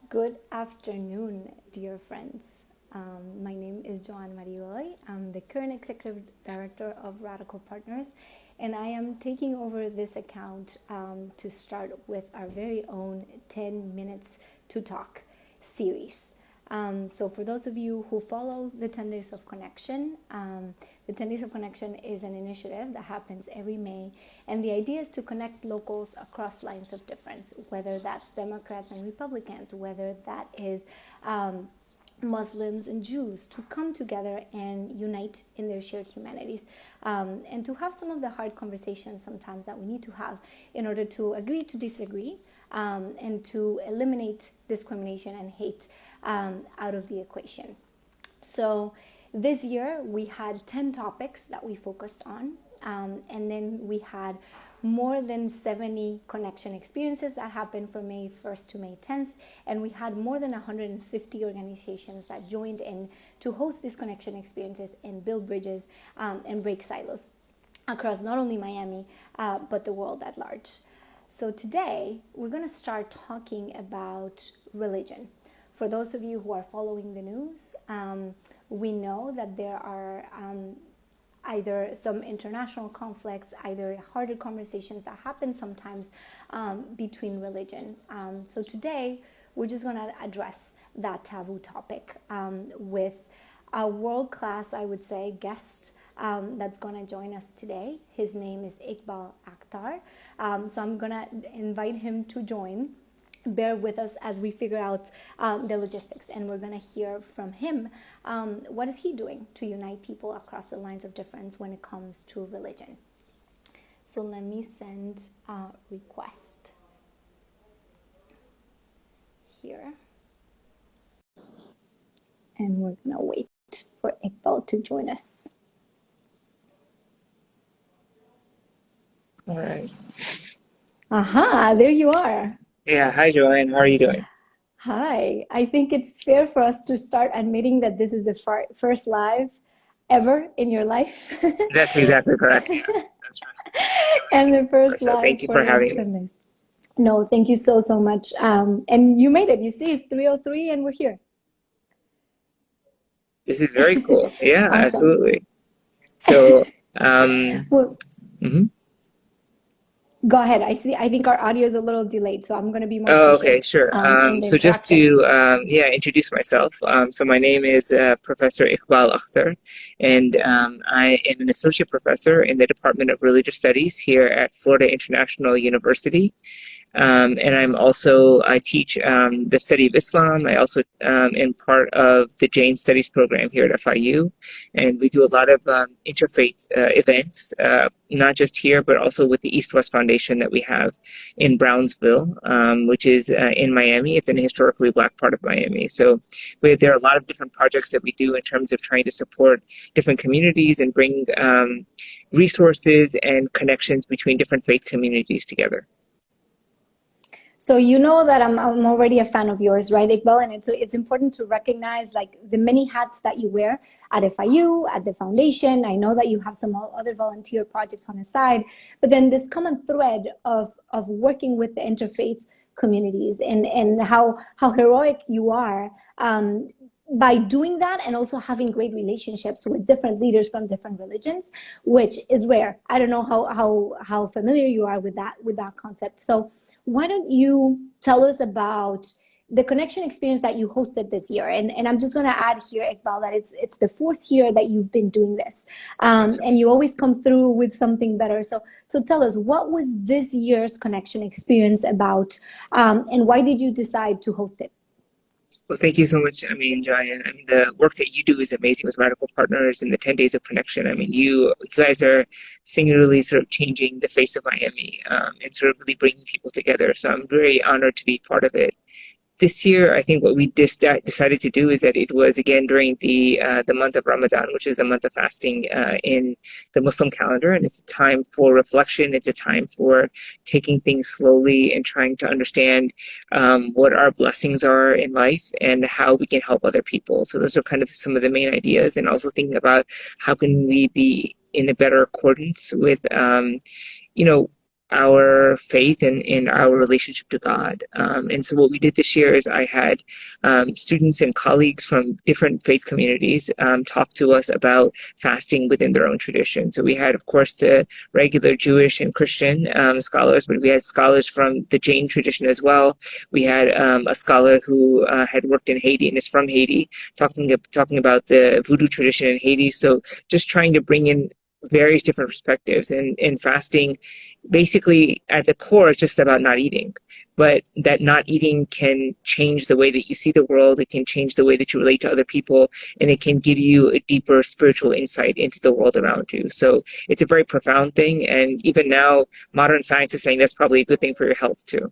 Good afternoon, dear friends. My name is Joanne Mariloy. I'm the current executive director of Radical Partners, and I am taking over this account to start with our very own 10 Minutes to Talk series. So, for those of you who follow the 10 Days of Connection, the 10 Days of Connection is an initiative that happens every May, and the idea is to connect locals across lines of difference, whether that's Democrats and Republicans, whether that is Muslims and Jews, to come together and unite in their shared humanities, and to have some of the hard conversations sometimes that we need to have in order to agree to disagree, and to eliminate discrimination and hate out of the equation. So this year we had 10 topics that we focused on, and then we had more than 70 connection experiences that happened from May 1st to May 10th, and we had more than 150 organizations that joined in to host these connection experiences and build bridges, and break silos across not only Miami, but the world at large. So today we're going to start talking about religion. For those of you who are following the news, we know that there are either some international conflicts, either harder conversations that happen sometimes between religion. So today, we're just going to address that taboo topic with a world-class, I would say, guest that's going to join us today. His name is Iqbal Akhtar. So I'm going to invite him to join. Bear with us as we figure out the logistics, and we're going to hear from him. What is he doing to unite people across the lines of difference when it comes to religion? So let me send a request here, and we're going to wait for Iqbal to join us. All right. Aha, there you are. Yeah. Hi, Joanne. How are you doing? Hi. I think it's fair for us to start admitting that this is the first live ever in your life. That's exactly correct. Yeah, that's And the first right. So live thank you for for having me. 10 days. No, thank you so, so much. And you made it. You see, it's 3:03 and we're here. This is very cool. Yeah, Awesome. absolutely. So, um, Well, mhm. go ahead. I think our audio is a little delayed, so I'm going to be more Oh, okay, patient sure. in the So just interactions. to yeah, introduce myself. So my name is Professor Iqbal Akhtar, and I am an associate professor in the Department of Religious Studies here at Florida International University. And I teach the study of Islam. I also am part of the Jain Studies program here at FIU. And we do a lot of interfaith events, not just here, but also with the East West Foundation that we have in Brownsville, which is in Miami. It's in a historically Black part of Miami. So there are a lot of different projects that we do in terms of trying to support different communities and bring resources and connections between different faith communities together. So you know that I'm already a fan of yours, right, Iqbal? And it's important to recognize like the many hats that you wear at FIU, at the foundation. I know that you have some other volunteer projects on the side, but then this common thread of working with the interfaith communities, and how heroic you are by doing that, and also having great relationships with different leaders from different religions, which is rare. I don't know how familiar you are with that concept. So why don't you tell us about the connection experience that you hosted this year? And I'm just going to add here, Iqbal, that it's the fourth year that you've been doing this, That's and you always come through with something better. So tell us, what was this year's connection experience about, and why did you decide to host it? Well, thank you so much. I mean, Jaya, I mean, the work that you do is amazing with Radical Partners and the 10 Days of Connection. I mean, you guys are singularly sort of changing the face of Miami, and sort of really bringing people together. So I'm very honored to be part of it. This year, I think what we decided to do is that it was again during the month of Ramadan, which is the month of fasting in the Muslim calendar, and it's a time for reflection. It's a time for taking things slowly and trying to understand what our blessings are in life and how we can help other people. So those are kind of some of the main ideas, and also thinking about how can we be in a better accordance with, you know, our faith and in our relationship to God. And so what we did this year is I had students and colleagues from different faith communities talk to us about fasting within their own tradition. So we had, of course, the regular Jewish and Christian scholars, but we had scholars from the Jain tradition as well. We had a scholar who had worked in Haiti and is from Haiti, talking about the voodoo tradition in Haiti. So just trying to bring in various different perspectives, and fasting basically at the core is just about not eating, but that not eating can change the way that you see the world. It can change the way that you relate to other people, and it can give you a deeper spiritual insight into the world around you. So it's a very profound thing, and even now modern science is saying that's probably a good thing for your health too.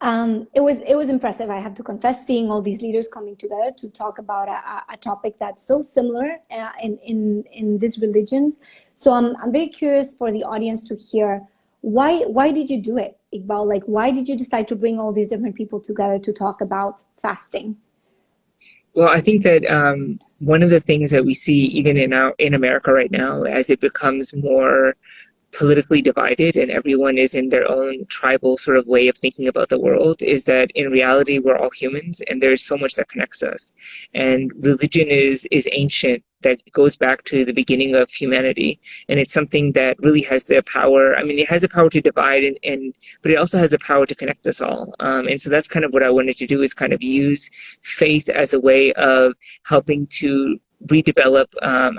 It was impressive. I have to confess, seeing all these leaders coming together to talk about a topic that's so similar in these religions. So I'm very curious for the audience to hear why did you do it, Iqbal? Like, why did you decide to bring all these different people together to talk about fasting? Well, I think that one of the things that we see even in America right now, as it becomes more politically divided and everyone is in their own tribal sort of way of thinking about the world, is that in reality we're all humans and there's so much that connects us. And religion is ancient, that goes back to the beginning of humanity, and it's something that really has the power. I mean, it has the power to divide, but it also has the power to connect us all. And so that's kind of what I wanted to do, is kind of use faith as a way of helping to redevelop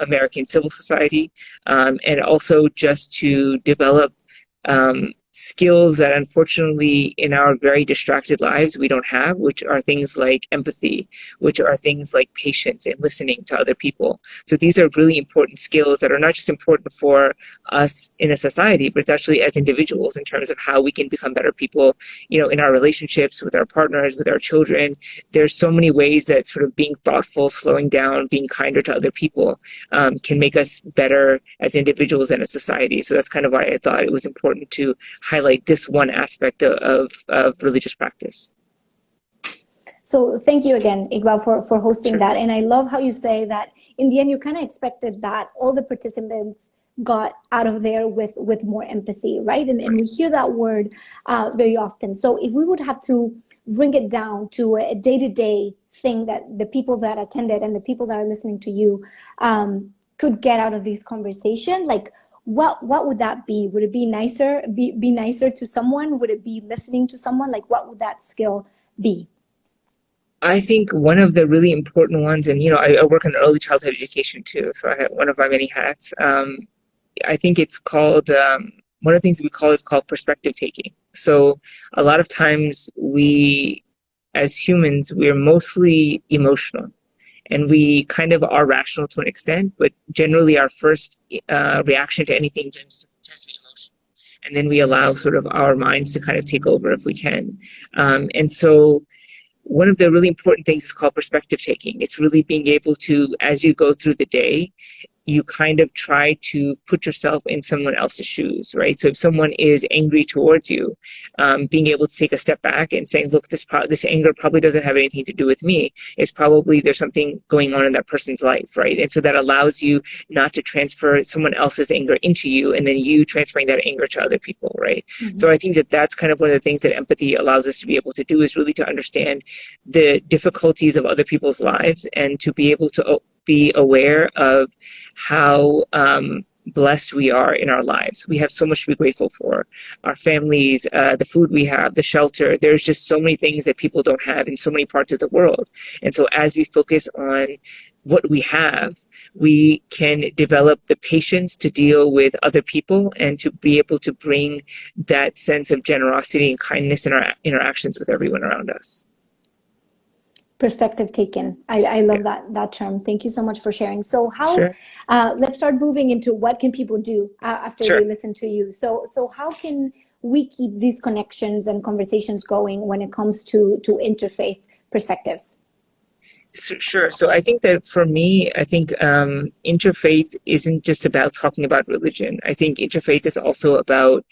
American civil society, and also just to develop skills that unfortunately in our very distracted lives we don't have, which are things like empathy, which are things like patience and listening to other people. So these are really important skills that are not just important for us in a society, but it's actually as individuals in terms of how we can become better people, in our relationships with our partners, with our children. There's so many ways that sort of being thoughtful, slowing down, being kinder to other people can make us better as individuals and a society. So that's kind of why I thought it was important to highlight this one aspect of religious practice. So thank you again, Iqbal, for hosting Sure. that. And I love how you say that in the end, you kind of expected that all the participants got out of there with more empathy, right? And we hear that word very often. So if we would have to bring it down to a day-to-day thing that the people that attended and the people that are listening to you could get out of this conversation, like, what would that be? Would it be nicer to someone? Would it be listening to someone? Like, what would that skill be? I think one of the really important ones, and I work in early childhood education too, so I have one of my many hats. I think it's called one of the things we call is called perspective taking. So a lot of times we, as humans, we're mostly emotional. And we kind of are rational to an extent, but generally our first reaction to anything tends to be emotional. And then we allow sort of our minds to kind of take over if we can. And so one of the really important things is called perspective taking. It's really being able to, as you go through the day, you kind of try to put yourself in someone else's shoes, right? So if someone is angry towards you, being able to take a step back and saying, look, this anger probably doesn't have anything to do with me. It's probably there's something going on in that person's life, right? And so that allows you not to transfer someone else's anger into you and then you transferring that anger to other people, right? Mm-hmm. So I think that that's kind of one of the things that empathy allows us to be able to do, is really to understand the difficulties of other people's lives and to be able to be aware of how blessed we are in our lives. We have so much to be grateful for. Our families, the food we have, the shelter. There's just so many things that people don't have in so many parts of the world. And so as we focus on what we have, we can develop the patience to deal with other people and to be able to bring that sense of generosity and kindness in our interactions with everyone around us. Perspective taken. I love that term. Thank you so much for sharing. So Sure. Let's start moving into what can people do after Sure. they listen to you. So how can we keep these connections and conversations going when it comes to interfaith perspectives? Sure. So I think that for me, I think interfaith isn't just about talking about religion. I think interfaith is also about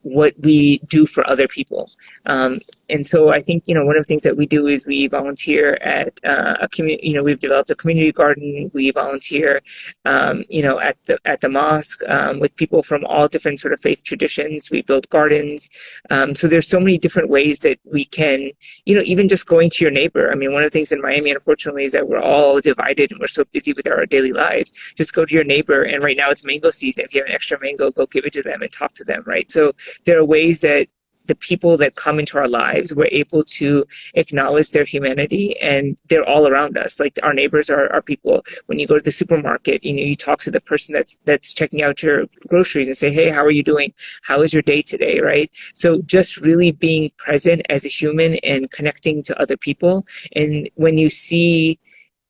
what we do for other people. Um, and so I think, one of the things that we do is we volunteer at a community, we've developed a community garden. We volunteer, at the mosque with people from all different sort of faith traditions. We build gardens. So there's so many different ways that we can, even just going to your neighbor. I mean, one of the things in Miami, unfortunately, is that we're all divided and we're so busy with our daily lives. Just go to your neighbor, and right now it's mango season. If you have an extra mango, go give it to them and talk to them, right? So there are ways that the people that come into our lives, we're able to acknowledge their humanity, and they're all around us. Like our neighbors are people. When you go to the supermarket, you talk to the person that's checking out your groceries and say, hey, how are you doing? How is your day today, right? So just really being present as a human and connecting to other people. And when you see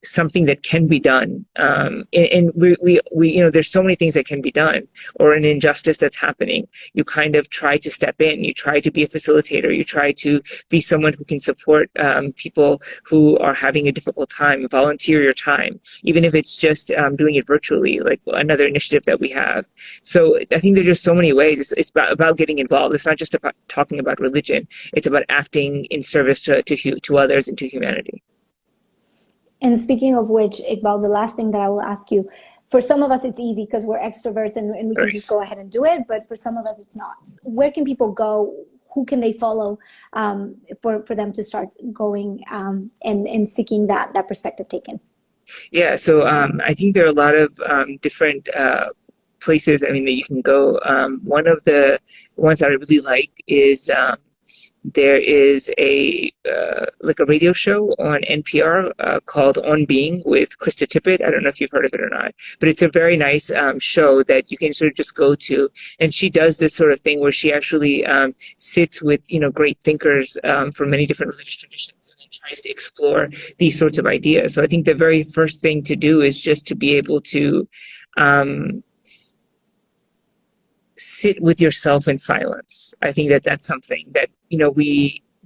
something that can be done. And there's so many things that can be done, or an injustice that's happening. You kind of try to step in, you try to be a facilitator, you try to be someone who can support people who are having a difficult time, volunteer your time, even if it's just doing it virtually, like another initiative that we have. So I think there's just so many ways. It's about getting involved. It's not just about talking about religion. It's about acting in service to others and to humanity. And speaking of which, Iqbal, the last thing that I will ask you, for some of us, it's easy because we're extroverts and we can just go ahead and do it. But for some of us, it's not. Where can people go? Who can they follow for them to start going and seeking that perspective taken? Yeah, so I think there are a lot of different places, I mean, that you can go. One of the ones that I really like is there is a radio show on NPR called On Being with Krista Tippett. I don't know if you've heard of it or not, but it's a very nice show that you can sort of just go to. And she does this sort of thing where she actually sits with great thinkers from many different religious traditions and then tries to explore these sorts of ideas. So I think the very first thing to do is just to be able to sit with yourself in silence. I think that that's something that,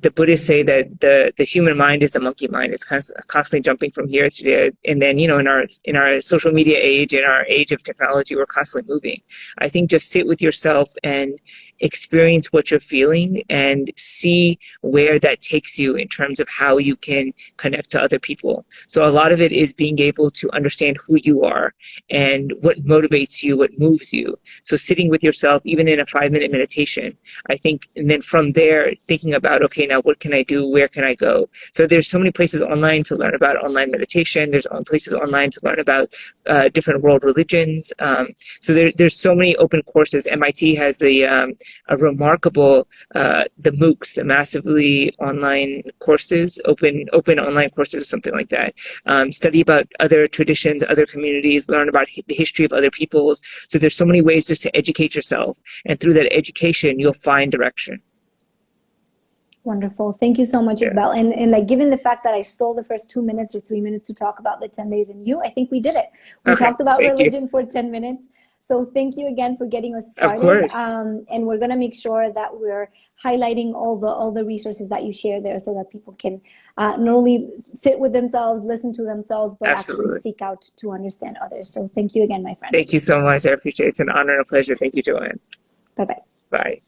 the Buddhists say that the human mind is the monkey mind. It's constantly jumping from here to there. And then, in our social media age, in our age of technology, we're constantly moving. I think just sit with yourself and experience what you're feeling and see where that takes you in terms of how you can connect to other people. So a lot of it is being able to understand who you are and what motivates you, what moves you. So sitting with yourself, even in a 5-minute meditation, I think, and then from there, thinking about, okay, now what can I do? Where can I go? So there's so many places online to learn about online meditation. There's places online to learn about different world religions. So there's so many open courses. MIT has a remarkable, the MOOCs, the massively online courses, open online courses, or something like that. Study about other traditions, other communities, learn about the history of other peoples. So there's so many ways just to educate yourself. And through that education, you'll find direction. Wonderful. Thank you so much, Iqbal. Yeah. And like, given the fact that I stole the first 2 minutes or 3 minutes to talk about the 10 days in you, I think we did it. We talked about religion for 10 minutes. So thank you again for getting us started. Of course. And we're going to make sure that we're highlighting all the resources that you share there so that people can not only sit with themselves, listen to themselves, but actually seek out to understand others. So thank you again, my friend. Thank you so much. I appreciate it. It's an honor and a pleasure. Thank you, Joanne. Bye-bye. Bye.